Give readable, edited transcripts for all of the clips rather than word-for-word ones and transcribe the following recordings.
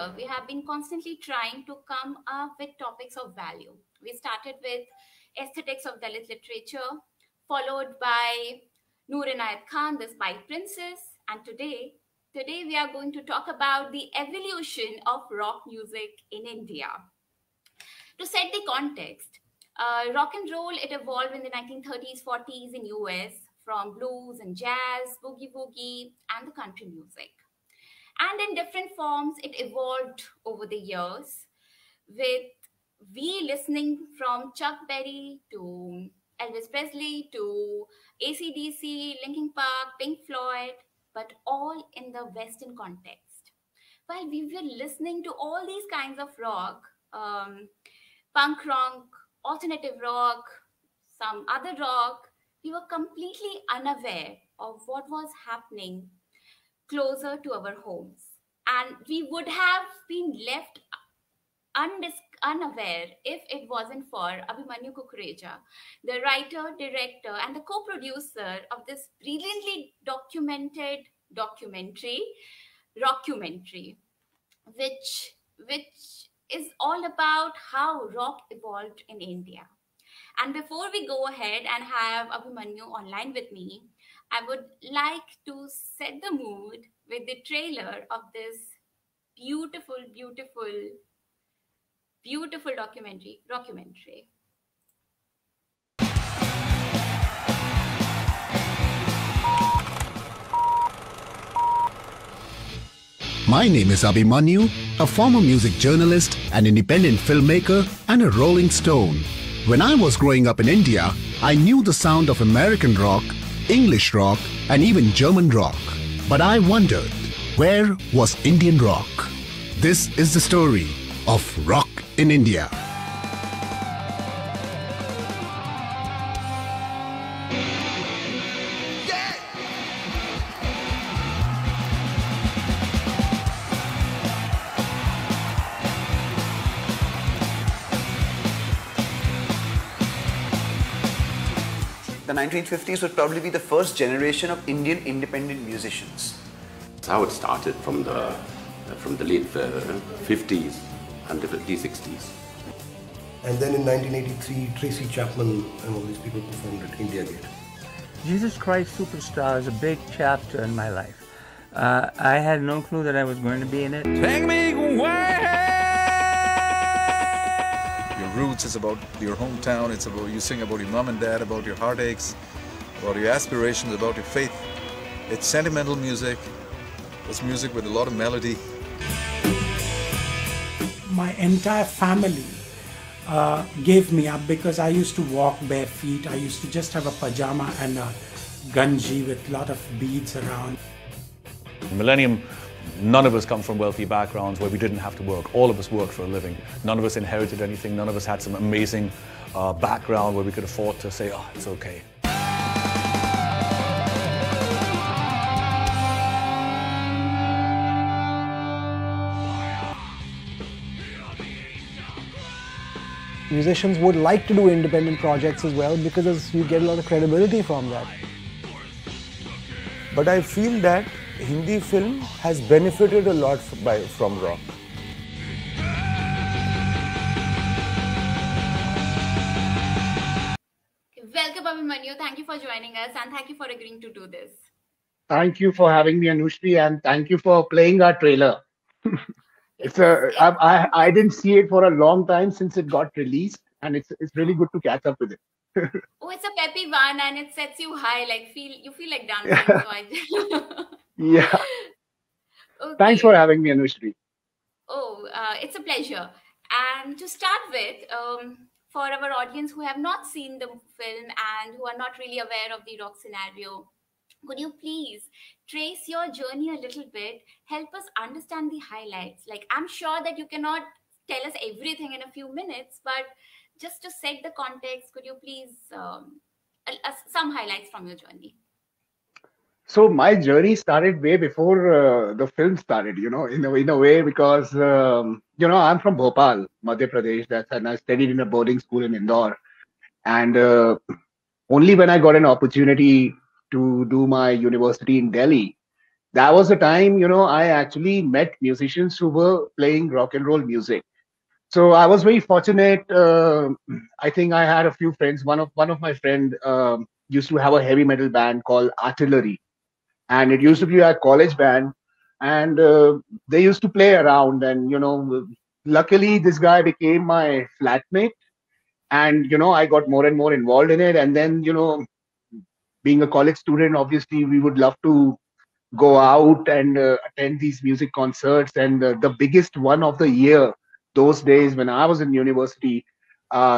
year, we have been constantly trying to come up with topics of value. We started with aesthetics of Dalit literature, followed by Noor Inayat Khan, the Spy Princess, and today we are going to talk about the evolution of rock music in India. To set the context, rock and roll, it evolved in the 1930s, 40s in US from blues and jazz, boogie woogie, and the country music. And in different forms, it evolved over the years with we listening from Chuck Berry to Elvis Presley to AC/DC, Linkin Park, Pink Floyd, but all in the Western context. While we were listening to all these kinds of rock, punk rock, alternative rock, some other rock, we were completely unaware of what was happening closer to our homes. And we would have been left unaware if it wasn't for Abhimanyu Kukureja, the writer, director, and the co-producer of this brilliantly documented rockumentary, which is all about how rock evolved in India. And before we go ahead and have Abhimanyu online with me, I would like to set the mood with the trailer of this beautiful, beautiful, beautiful documentary. My name is Abhimanyu, a former music journalist, an independent filmmaker, and a Rolling Stone. When I was growing up in India, I knew the sound of American rock, English rock, and even German rock. But I wondered, where was Indian rock? This is the story of rock in India. The 1950s would probably be the first generation of Indian independent musicians. That's how it started from the late 50s and the 60s. And then in 1983, Tracy Chapman and all these people performed at India Gate. Jesus Christ Superstar is a big chapter in my life. I had no clue that I was going to be in it. Take me away! Your roots is about your hometown, it's about you sing about your mom and dad, about your heartaches, about your aspirations, about your faith. It's sentimental music. It's music with a lot of melody. My entire family gave me up because I used to walk bare feet. I used to just have a pajama and a ganji with a lot of beads around. Millennium, none of us come from wealthy backgrounds where we didn't have to work. All of us worked for a living. None of us inherited anything. None of us had some amazing background where we could afford to say, oh, it's okay. Musicians would like to do independent projects as well because you get a lot of credibility from that. But I feel that Hindi film has benefited a lot from rock. Welcome, Abhimanyu. Thank you for joining us and thank you for agreeing to do this. Thank you for having me, Anushri, and thank you for playing our trailer. I didn't see it for a long time since it got released, and it's really good to catch up with it. Oh, it's a peppy one, and it sets you high. You feel like dancing. Yeah. Okay. Thanks for having me, Anushri. Oh, it's a pleasure. And to start with, for our audience who have not seen the film and who are not really aware of the rock scenario, could you please trace your journey a little bit, help us understand the highlights? Like, I'm sure that you cannot tell us everything in a few minutes, but just to set the context, could you please some highlights from your journey? So my journey started way before the film started, in a way, because, I'm from Bhopal, Madhya Pradesh, and I studied in a boarding school in Indore. And only when I got an opportunity to do my university in Delhi, that was the time, I actually met musicians who were playing rock and roll music. So I was very fortunate. I think I had a few friends. One of my friend used to have a heavy metal band called Artillery, and it used to be a college band, and they used to play around. And luckily this guy became my flatmate, and I got more and more involved in it. And then being a college student, obviously we would love to go out and attend these music concerts. And the biggest one of the year those days when I was in university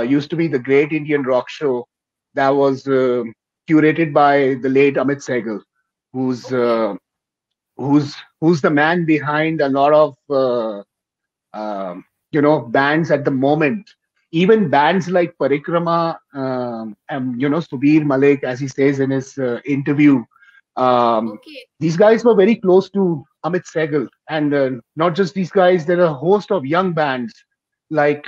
used to be the Great Indian Rock Show that was curated by the late Amit Sehgal, who's who's the man behind a lot of bands at the moment. Even bands like Parikrama, and Subir Malik, as he says in his interview, these guys were very close to Amit Sehgal. And not just these guys, there are a host of young bands like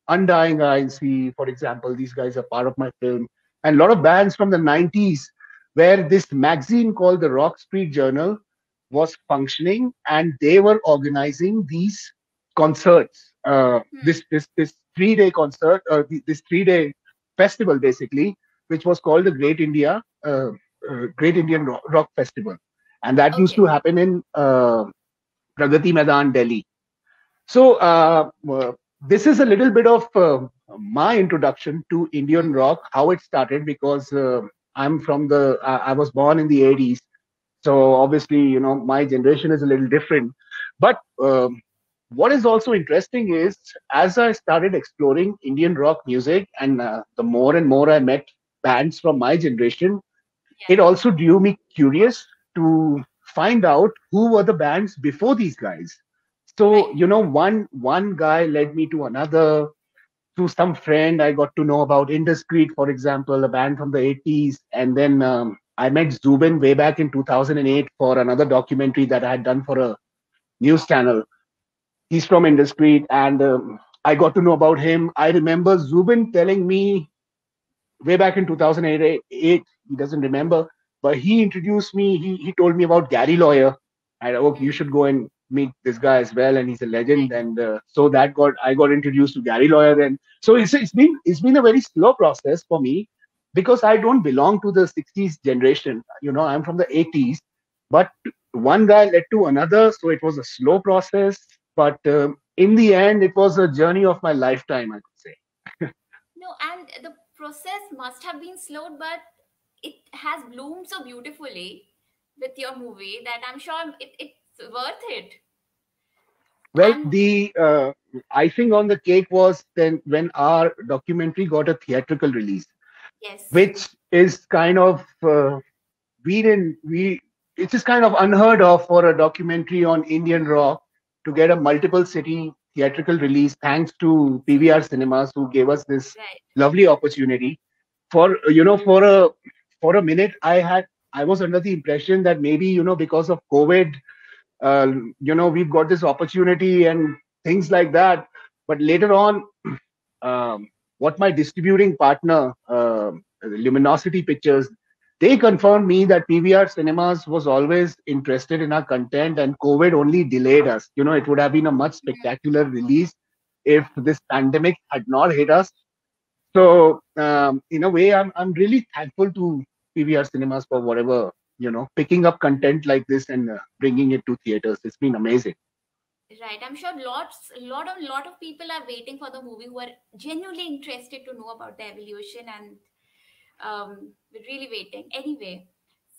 Undying INC, for example. These guys are part of my film. And a lot of bands from the 90s, where this magazine called the Rock Street Journal was functioning, and they were organizing these concerts. This 3-day concert, this 3-day festival, basically, which was called the Great Indian Rock Festival, and that used to happen in Pragati Maidan, Delhi. So this is a little bit of my introduction to Indian rock, how it started, because I'm from I was born in the 80s. So obviously, my generation is a little different. But what is also interesting is, as I started exploring Indian rock music, and the more and more I met bands from my generation, it also drew me curious to find out who were the bands before these guys. So, one guy led me to another. Through some friend, I got to know about Indiscreet, for example, a band from the 80s. And then I met Zubin way back in 2008 for another documentary that I had done for a news channel. He's from Indiscreet, and I got to know about him. I remember Zubin telling me way back in 2008, he doesn't remember, but he introduced me. He told me about Gary Lawyer. And you should go and meet this guy as well, and he's a legend. And so I got introduced to Gary Lawyer. And so it's been a very slow process for me, because I don't belong to the 60s generation. I'm from the 80s, but one guy led to another, so it was a slow process. But in the end, it was a journey of my lifetime, I could say. No, and the process must have been slow, but it has bloomed so beautifully with your movie that I'm sure it's worth it. Well, the icing on the cake was then when our documentary got a theatrical release. Yes. Which is kind of it is kind of unheard of for a documentary on Indian rock to get a multiple city theatrical release, thanks to PVR Cinemas, who gave us this lovely opportunity. For a minute, I was under the impression that maybe because of COVID, we've got this opportunity and things like that. But later on, what my distributing partner, Luminosity Pictures, they confirmed me that PVR Cinemas was always interested in our content, and COVID only delayed us. It would have been a much spectacular release if this pandemic had not hit us. So in a way, I'm really thankful to PVR Cinemas for whatever, picking up content like this and bringing it to theaters. It's been amazing. Right, I'm sure a lot of people are waiting for the movie, who are genuinely interested to know about the evolution, and we're really waiting. Anyway,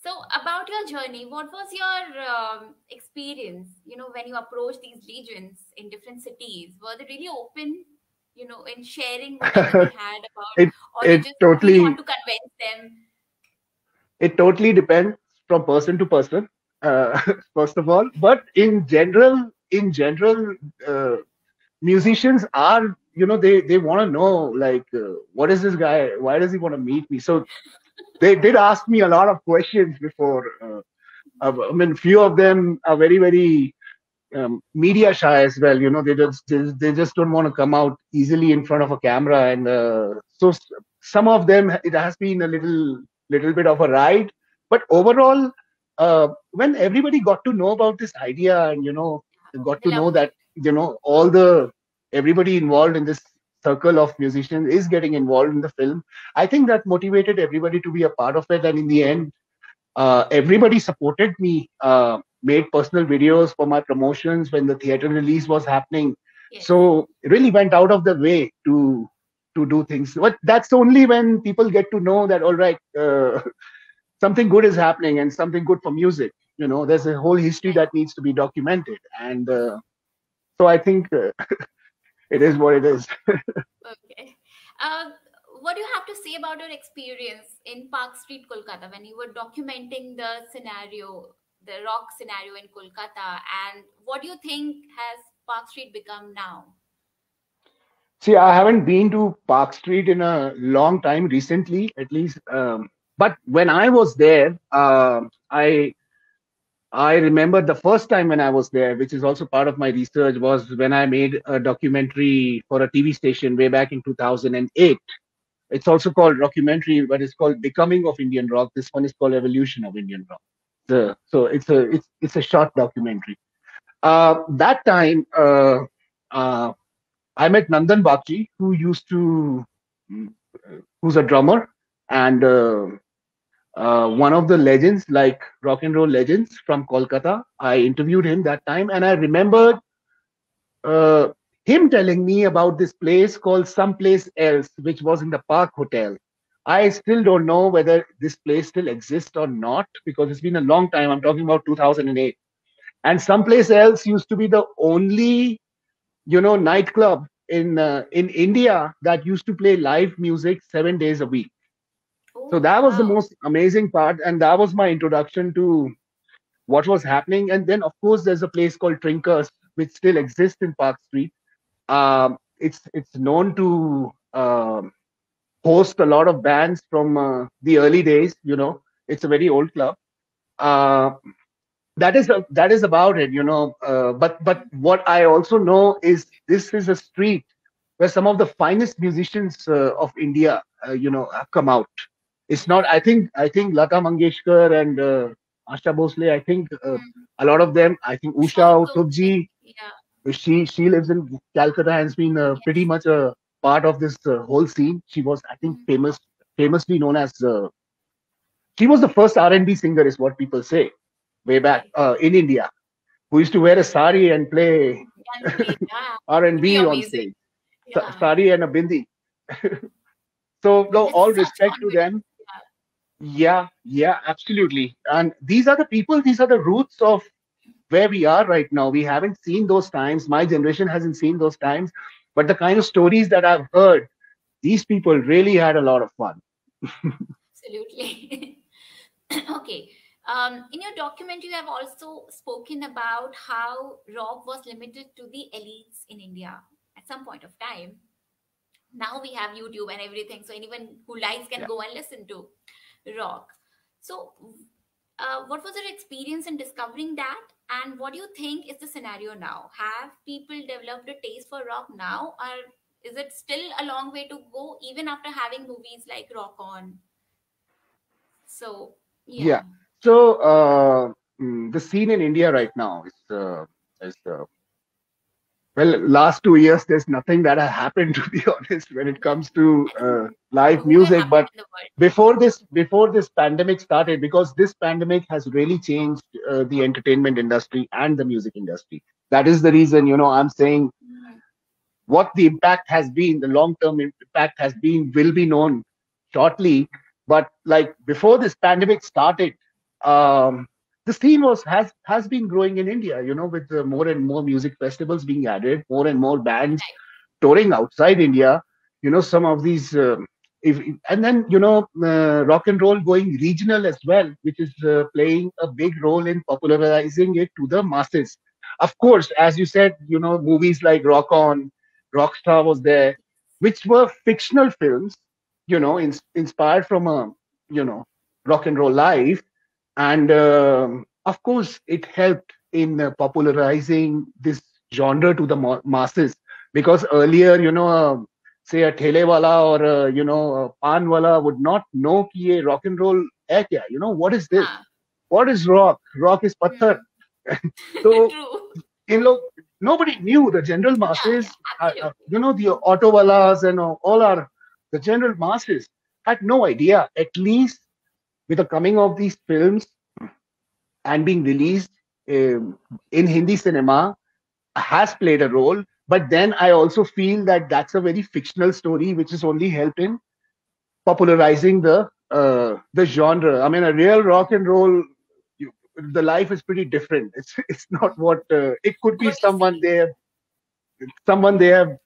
so about your journey, what was your experience? When you approached these legions in different cities, were they really open? In sharing whatever they had about, or you just really want to convince them? It totally depends from person to person, first of all. But in general, musicians are, they want to know, like, what is this guy? Why does he want to meet me? So they did ask me a lot of questions before. Few of them are very, very media shy as well. They just don't want to come out easily in front of a camera. And so some of them, it has been a little bit of a ride. But overall, when everybody got to know about this idea and, got They to know loved it. that, everybody involved in this circle of musicians is getting involved in the film, I think that motivated everybody to be a part of it. And in the end, everybody supported me, made personal videos for my promotions when the theater release was happening. Yes. So really went out of the way to do things. But that's only when people get to know that, all right, something good is happening and something good for music. There's a whole history that needs to be documented. And so I think it is what it is. Okay. What do you have to say about your experience in Park Street, Kolkata, when you were documenting the scenario, the rock scenario in Kolkata, and what do you think has Park Street become now? See, I haven't been to Park Street in a long time, recently at least. But when I was there, I remember the first time when I was there, which is also part of my research, was when I made a documentary for a TV station way back in 2008. It's also called documentary, but it's called Becoming of Indian Rock. This one is called Evolution of Indian Rock. So it's a short documentary. That time, I met Nandan Bakshi, who's a drummer and one of the legends, like rock and roll legends from Kolkata. I interviewed him that time, and I remembered him telling me about this place called Someplace Else, which was in the Park Hotel. I still don't know whether this place still exists or not, because it's been a long time. I'm talking about 2008. And Someplace Else used to be the only, nightclub in India that used to play live music 7 days a week. So that was the most amazing part, and that was my introduction to what was happening. And then, of course, there's a place called Trinkers, which still exists in Park Street. It's known to host a lot of bands from the early days. It's a very old club. That is about it. But what I also know is this is a street where some of the finest musicians of India, have come out. It's not. I think Lata Mangeshkar and Asha Bhosle. I think a lot of them. I think Usha Utupji. She lives in Calcutta and has been pretty much a part of this whole scene. She was, I think, famously known as. She was the first R&B singer, is what people say, way back in India, who used to wear a sari and play R&B on stage. Sari and a bindi. So, no, all respect to them. Yeah, absolutely. And these are the people, these are the roots of where we are right now. We haven't seen those times. My generation hasn't seen those times. But the kind of stories that I've heard, these people really had a lot of fun. Absolutely. Okay. In your document, you have also spoken about how rock was limited to the elites in India at some point of time. Now we have YouTube and everything, so anyone who likes can go and listen to rock. So what was your experience in discovering that, and what do you think is the scenario now? Have people developed a taste for rock now, or is it still a long way to go even after having movies like Rock On? So yeah. So the scene in India right now is well, last 2 years, there's nothing that has happened, to be honest, when it comes to live music. But before this pandemic started, because this pandemic has really changed the entertainment industry and the music industry. That is the reason, I'm saying what the impact has been, the long-term impact has been, will be known shortly. But like before this pandemic started, the scene has been growing in India, with more and more music festivals being added, more and more bands touring outside India. Some of these, and then rock and roll going regional as well, which is playing a big role in popularizing it to the masses. Of course, as you said, movies like Rock On, Rockstar was there, which were fictional films, inspired from a rock and roll life. And of course, it helped in popularizing this genre to the masses, because earlier, say a thele wala or a pan wala would not know ki ye rock and roll hai kya, what is this? what is rock? Rock is patthar. So, nobody knew. The general masses, the autowalas and the general masses had no idea. At least with the coming of these films and being released in Hindi cinema has played a role. But then I also feel that that's a very fictional story, which has only helped in popularizing the genre. I mean, a real rock and roll, the life is pretty different. It's not what it could be. Someone they have,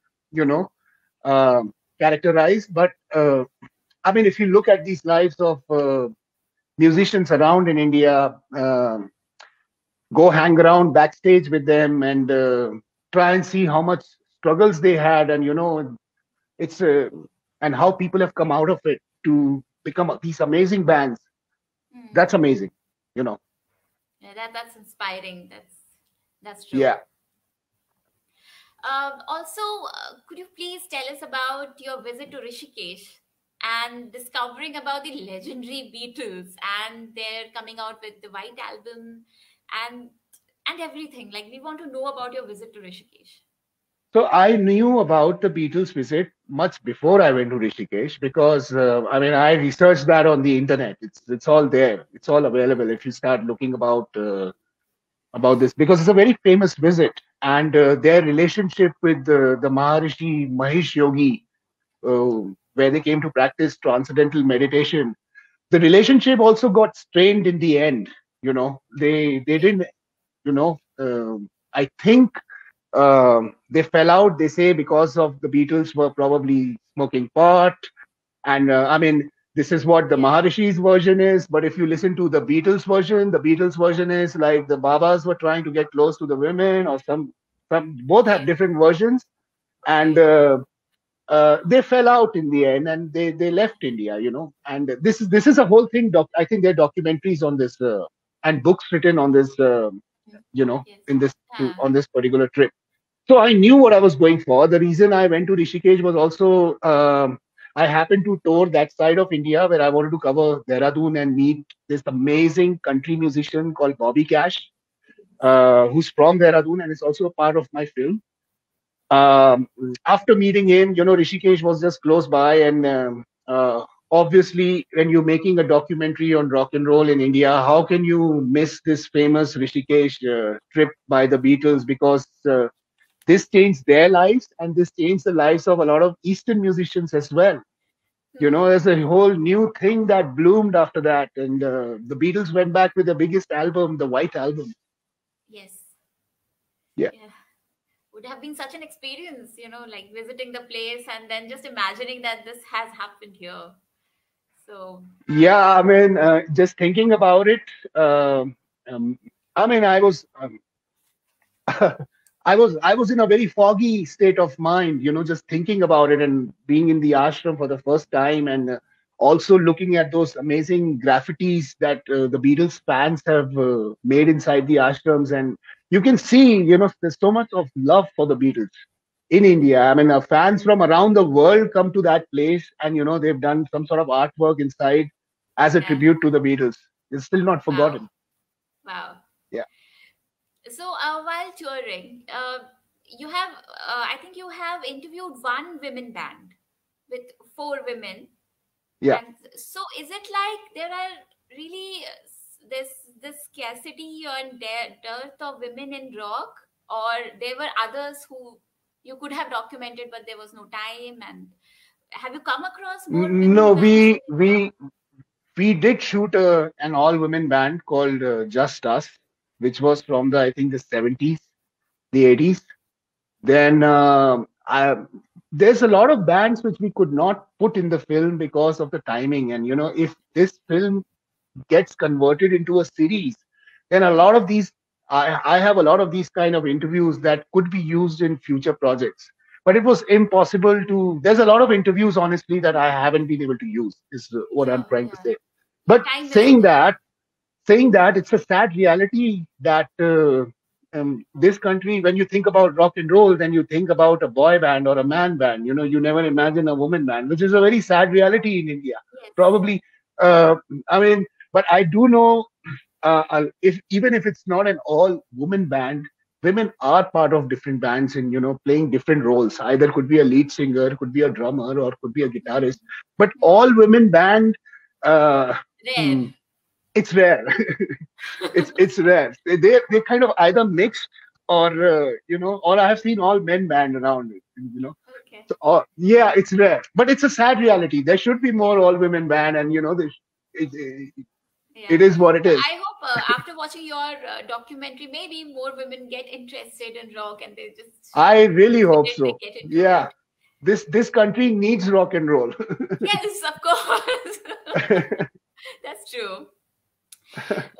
characterized. But I mean, if you look at these lives of musicians around in India, go hang around backstage with them and try and see how much struggles they had, and it's and how people have come out of it to become these amazing bands. That's amazing, Yeah, that's inspiring. That's true. Yeah. Also, could you please tell us about your visit to Rishikesh and discovering about the legendary Beatles and their coming out with the White Album and everything? Like, we want to know about your visit to Rishikesh. So I knew about the Beatles visit much before I went to Rishikesh, because I researched that on the internet. It's all there. It's all available if you start looking about this, because it's a very famous visit, and their relationship with the Maharishi Mahesh Yogi, where they came to practice transcendental meditation. The relationship also got strained in the end. They didn't. I think they fell out. They say because of the Beatles were probably smoking pot, and this is what the Maharishi's version is. But if you listen to the Beatles version is like the Babas were trying to get close to the women, or some both have different versions, and they fell out in the end, and they left India. And this is a whole thing. I think there are documentaries on this and books written on this. In this on this particular trip. So I knew what I was going for. The reason I went to Rishikesh was also I happened to tour that side of India where I wanted to cover Dehradun and meet this amazing country musician called Bobby Cash, who's from Dehradun and is also a part of my film. After meeting him, Rishikesh was just close by, and obviously, when you're making a documentary on rock and roll in India, how can you miss this famous Rishikesh trip by the Beatles? Because this changed their lives, and this changed the lives of a lot of Eastern musicians as well. There's a whole new thing that bloomed after that, and the Beatles went back with the biggest album, the White Album. Yes. Yeah. Would have been such an experience, like visiting the place and then just imagining that this has happened here. So yeah, just thinking about it, I was in a very foggy state of mind, just thinking about it and being in the ashram for the first time, and also looking at those amazing graffitis that the Beatles fans have made inside the ashrams, and you can see, there's so much of love for the Beatles in India. Fans from around the world come to that place, and they've done some sort of artwork inside as a tribute to the Beatles. It's still not forgotten. Wow. Yeah. So while touring, you have, I think you have interviewed one women band with 4 women. Yeah. And so is it like there are really this scarcity and dearth of women in rock, or there were others who you could have documented but there was no time? And have you come across more women No, bands? we did shoot an all-women band called Just Us, which was from the 70s, the 80s. Then there's a lot of bands which we could not put in the film because of the timing. And if this film gets converted into a series, then a lot of these, I have a lot of these kind of interviews that could be used in future projects. But it was impossible to. There's a lot of interviews, honestly, that I haven't been able to use. Is what I'm trying to say. But saying that, it's a sad reality that this country, when you think about rock and roll, then you think about a boy band or a man band. You never imagine a woman band, which is a very sad reality in India. Yes. Probably, but I do know if even if it's not an all woman band, women are part of different bands and playing different roles. Either could be a lead singer, could be a drummer, or could be a guitarist. But all women band, Rare. it's rare. it's rare. They kind of either mixed or or I have seen all men band around it. Okay. So, yeah, it's rare, but it's a sad reality. There should be more all women band, and it is what it is. I hope after watching your documentary, maybe more women get interested in rock and they just. I really hope so. Get into Yeah, it. this country needs rock and roll. Yes, of course. That's true.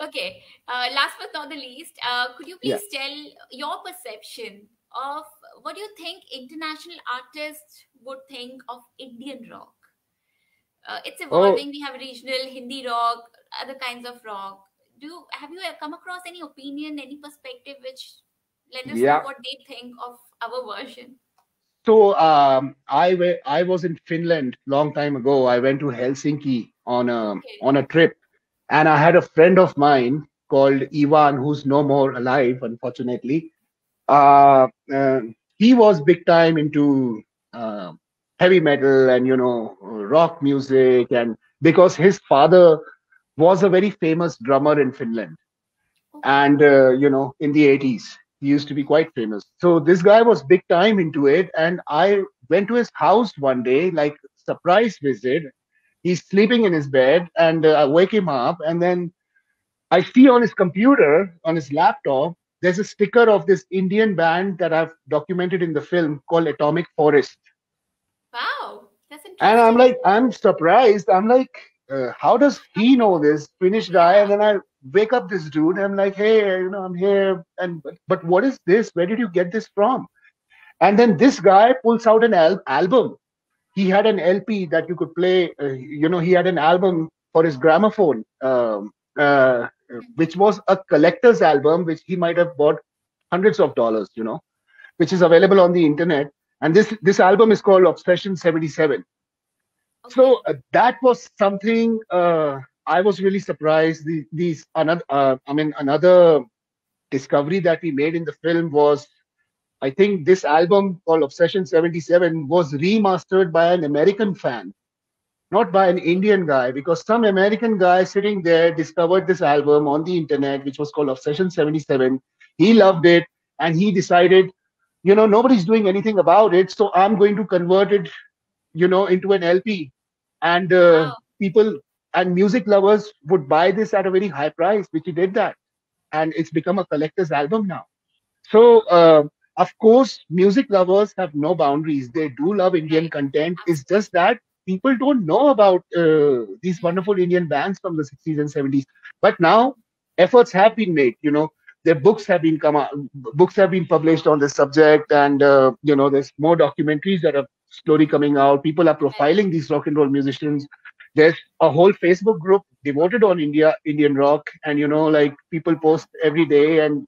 Okay. Last but not the least, could you please tell your perception of what you think international artists would think of Indian rock? It's evolving. We have regional Hindi rock, other kinds of rock. Have you come across any opinion, any perspective which let us know what they think of our version? So I was in Finland long time ago. I went to Helsinki on a trip, and I had a friend of mine called Ivan, who's no more alive, unfortunately. He was big time into heavy metal and rock music, and because his father was a very famous drummer in Finland, and in the 80s he used to be quite famous. So this guy was big time into it, and I went to his house one day, like surprise visit. He's sleeping in his bed, and I wake him up, and then I see on his computer, on his laptop, there's a sticker of this Indian band that I've documented in the film called Atomic Forest. Wow, that's interesting. And I'm surprised. I'm like, how does he know this Finnish guy? And then I wake up this dude. And I'm like, hey, I'm here. But what is this? Where did you get this from? And then this guy pulls out an album. He had an LP that you could play. He had an album for his gramophone, which was a collector's album, which he might have bought hundreds of dollars, which is available on the internet. And this album is called Obsession 77. Okay. So that was something I was really surprised. Another discovery that we made in the film was, I think this album called Obsession 77 was remastered by an American fan, not by an Indian guy, because some American guy sitting there discovered this album on the internet, which was called Obsession 77. He loved it, and he decided, nobody's doing anything about it, so I'm going to convert it, into an LP. And people and music lovers would buy this at a very high price, which he did that. And it's become a collector's album now. So, of course, music lovers have no boundaries. They do love Indian content. It's just that people don't know about these wonderful Indian bands from the 60s and 70s. But now efforts have been made, their books have been published on this subject, and there's more documentaries that are slowly coming out. People are profiling these rock and roll musicians. There's a whole Facebook group devoted on Indian rock, and people post every day, and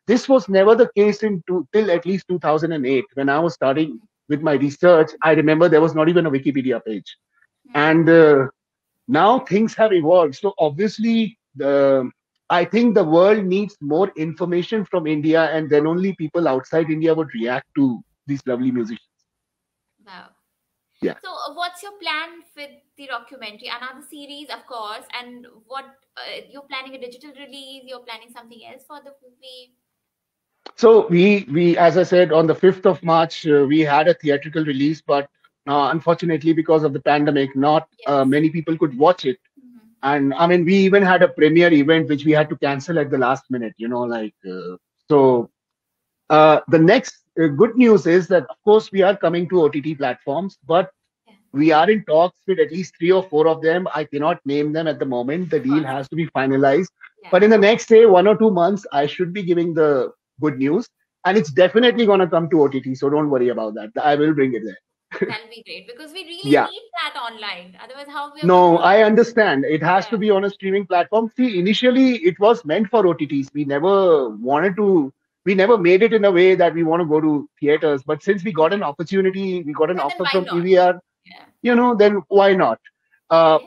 this was never the case till at least 2008 when I was starting with my research. I remember there was not even a Wikipedia page, and now things have evolved. So obviously I think the world needs more information from India, and then only people outside India would react to these lovely musicians. Wow. Yeah. So what's your plan with the documentary? Another series, of course. And what you're planning a digital release? You're planning something else for the movie? So we as I said, on the 5th of March, we had a theatrical release, but unfortunately, because of the pandemic, not many people could watch it. And we even had a premiere event which we had to cancel at the last minute, so the next good news is that, of course, we are coming to OTT platforms, but we are in talks with at least 3 or 4 of them. I cannot name them at the moment. The deal has to be finalized. But in the next, say, 1 or 2 months, I should be giving the good news, and it's definitely going to come to OTT. So don't worry about that. I will bring it there. That'll be great, because we really need that online. Otherwise, how we? No, I understand. It has to be on a streaming platform. See, initially it was meant for OTTs. We never made it in a way that we want to go to theaters. But since we got an opportunity, we got an offer from PVR, then why not?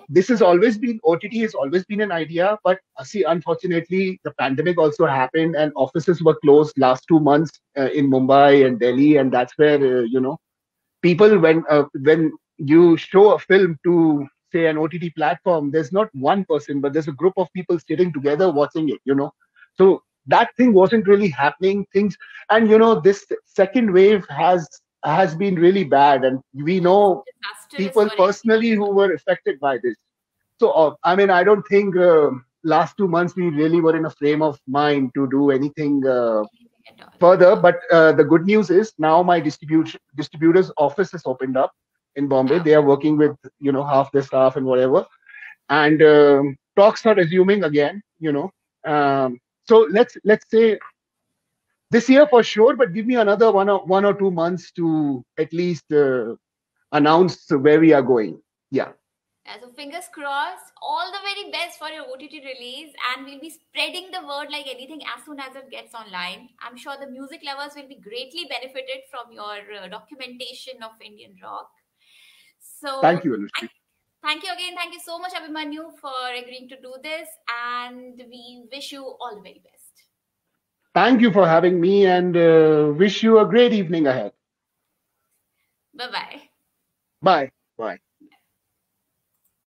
This has always been, OTT has always been an idea, but see, unfortunately, the pandemic also happened and offices were closed last 2 months in Mumbai and Delhi, and that's where people, when you show a film to say an OTT platform, there's not one person, but there's a group of people sitting together watching it. So that thing wasn't really happening. And this second wave has been really bad, and we know people personally who were affected by this. So I don't think last 2 months we really were in a frame of mind to do anything further. But the good news is now my distributor's office has opened up in Bombay. They are working with half the staff and whatever, and talks are resuming again. So let's say this year for sure, but give me another 1 or 2 months to at least announce where we are going. Yeah. So fingers crossed. All the very best for your OTT release, and we'll be spreading the word like anything as soon as it gets online. I'm sure the music lovers will be greatly benefited from your documentation of Indian rock. So thank you, Anushri. Thank you again. Thank you so much, Abhimanyu, for agreeing to do this, and we wish you all the very best. Thank you for having me, and wish you a great evening ahead. Bye-bye. Bye. Bye.